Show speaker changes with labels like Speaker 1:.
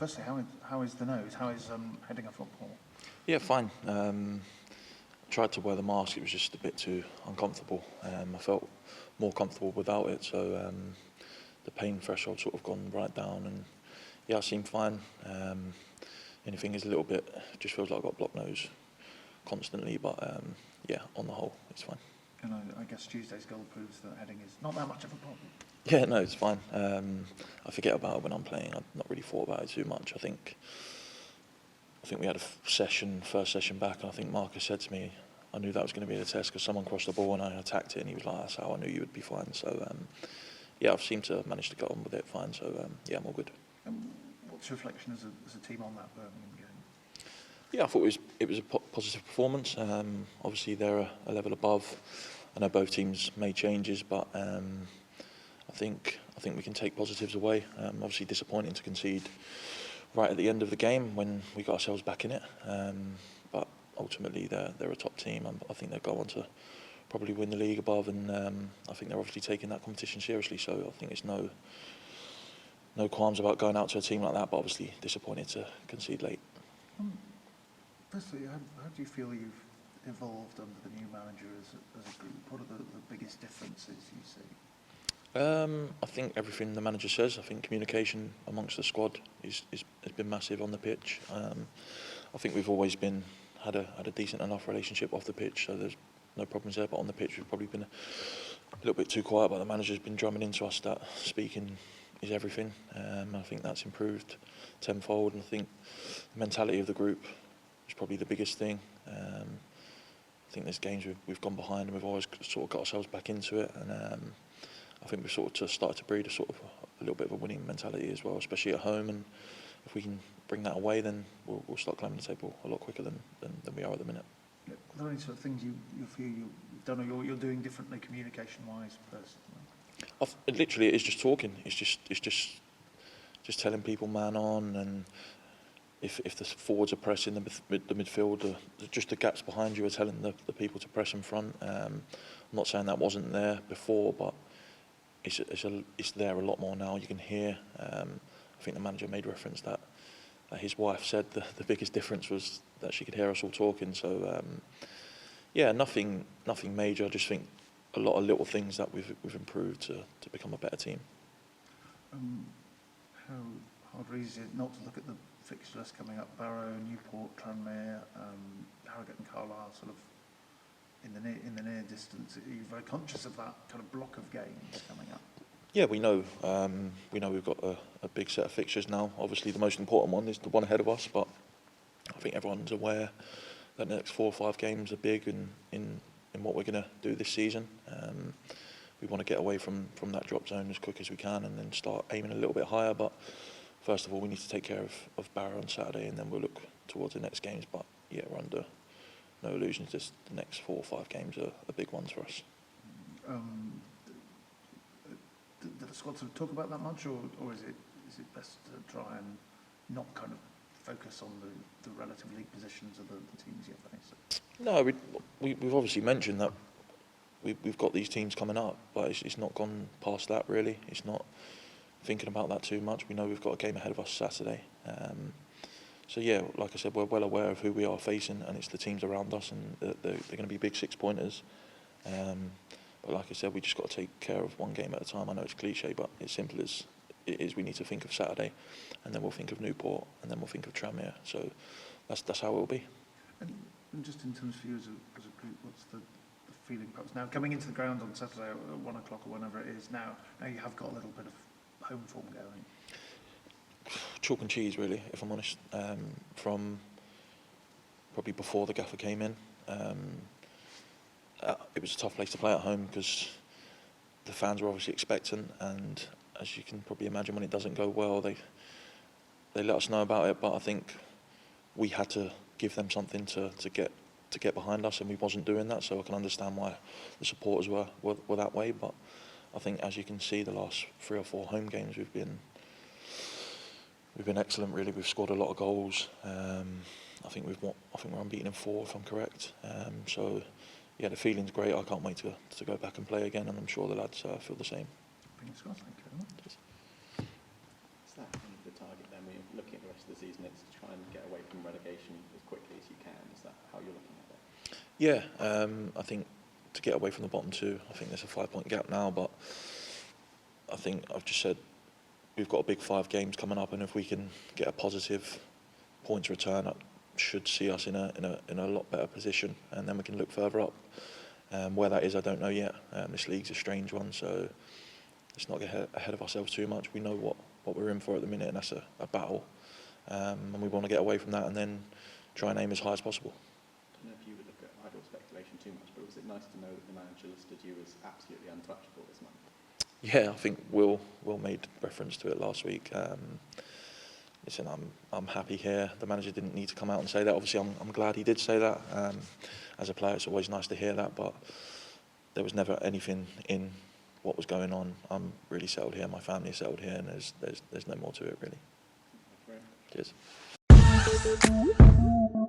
Speaker 1: Firstly, how is the nose? How is heading a football?
Speaker 2: Yeah, fine. Tried to wear the mask. It was just a bit too uncomfortable. I felt more comfortable without it, so the pain threshold sort of gone right down, and yeah, I seem fine. Anything is a little bit, just feels like I've got a blocked nose constantly, but yeah, on the whole, it's fine.
Speaker 1: And I guess Tuesday's goal proves that heading is not that much of a problem.
Speaker 2: Yeah, no, it's fine. I forget about it when I'm playing. I've not really thought about it too much. I think we had a first session back, and I think Marcus said to me, I knew that was going to be the test because someone crossed the ball and I attacked it, and he was like, that's how I knew you would be fine. So yeah, I've seemed to manage to get on with it fine. So yeah, I'm all good.
Speaker 1: What's your reflection as a team on that Birmingham game?
Speaker 2: Yeah, I thought it was a positive performance. Obviously, they're a level above. I know both teams made changes, but I think we can take positives away. Obviously, disappointing to concede right at the end of the game when we got ourselves back in it. But ultimately, they're a top team, and I think they'll go on to probably win the league above. And I think they're obviously taking that competition seriously. So I think it's no qualms about going out to a team like that. But obviously, disappointed to concede late.
Speaker 1: Firstly, how do you feel you've evolved under the new manager as a group? What are the biggest differences you see?
Speaker 2: I think everything the manager says. I think communication amongst the squad has been massive on the pitch. I think we've always had a decent enough relationship off the pitch, so there's no problems there. But on the pitch, we've probably been a little bit too quiet. But the manager's been drumming into us that speaking is everything. I think that's improved tenfold, and I think the mentality of the group is probably the biggest thing. I think there's games we've gone behind and we've always sort of got ourselves back into it, and I think we've sort of just started to breed a little bit of a winning mentality as well, especially at home. And if we can bring that away, then we'll start climbing the table a lot quicker than we are at the minute.
Speaker 1: Are there any sort of things you feel you've done or you're doing differently communication-wise personally?
Speaker 2: Literally, it is just talking. It's just telling people man on, and if the forwards are pressing the midfield, just the gaps behind you are telling the people to press in front. I'm not saying that wasn't there before, but it's there a lot more now. You can hear. I think the manager made reference that his wife said the biggest difference was that she could hear us all talking. So yeah, nothing major. I just think a lot of little things that we've improved to become a better team.
Speaker 1: How hard or easy is it not to look at the fixture list coming up? Barrow, Newport, Tranmere, Harrogate and Carlisle, sort of in the near distance. Are you very conscious of that kind of block of games coming up?
Speaker 2: Yeah, we know we've got a big set of fixtures now. Obviously, the most important one is the one ahead of us, but I think everyone's aware that the next 4 or 5 games are big in what we're going to do this season. We want to get away from that drop zone as quick as we can and then start aiming a little bit higher. But first of all, we need to take care of Barrow on Saturday, and then we'll look towards the next games. But yeah, we're under no illusions. Just the next 4 or 5 games are big ones for us.
Speaker 1: Did the squad sort of talk about that much, or is it best to try and not kind of focus on the relative league positions of the teams yet facing?
Speaker 2: No, we've obviously mentioned that we've got these teams coming up, but it's not gone past that really. It's not thinking about that too much. We know we've got a game ahead of us Saturday. So yeah, like I said, we're well aware of who we are facing, and it's the teams around us, and they're going to be big 6-pointers. But like I said, we just got to take care of one game at a time. I know it's cliche, but it's simple as it is. We need to think of Saturday, and then we'll think of Newport, and then we'll think of Tranmere. So that's how it will be.
Speaker 1: And just in terms of you as a group, what's the feeling perhaps now coming into the ground on Saturday at 1 o'clock or whenever it is now you have got a little bit of home form going?
Speaker 2: Chalk and cheese, really, if I'm honest. From probably before the gaffer came in, it was a tough place to play at home because the fans were obviously expectant, and as you can probably imagine, when it doesn't go well, they let us know about it. But I think we had to give them something to get behind us, and we wasn't doing that. So I can understand why the supporters were that way. But I think, as you can see, the last 3 or 4 home games we've been excellent. Really, we've scored a lot of goals. I think we're unbeaten in 4, if I'm correct. So yeah, the feeling's great. I can't wait to go back and play again, and I'm sure the lads feel the same.
Speaker 1: Fingers crossed. Thank you very much.
Speaker 3: Is that kind of the target then? We're looking at the rest and get away from relegation as quickly as you can? Is that how you're looking at it?
Speaker 2: Yeah, I think to get away from the bottom two, I think there's a 5-point gap now, but I think I've just said we've got a big 5 games coming up, and if we can get a positive points return, that should see us in a lot better position, and then we can look further up. Where that is, I don't know yet. This league's a strange one, so let's not get ahead of ourselves too much. We know what we're in for at the minute, and that's a battle, and we want to get away from that and then try and aim as high as possible.
Speaker 3: I don't know if you would look at idle speculation too much, but was it nice to know that the manager listed you as absolutely untouchable this month?
Speaker 2: Yeah, I think Will made reference to it last week. Listen, I'm happy here. The manager didn't need to come out and say that. Obviously, I'm glad he did say that. As a player, it's always nice to hear that, but there was never anything in what was going on. I'm really settled here. My family is settled here, and there's no more to it really.
Speaker 3: Thank you very much.
Speaker 2: Cheers.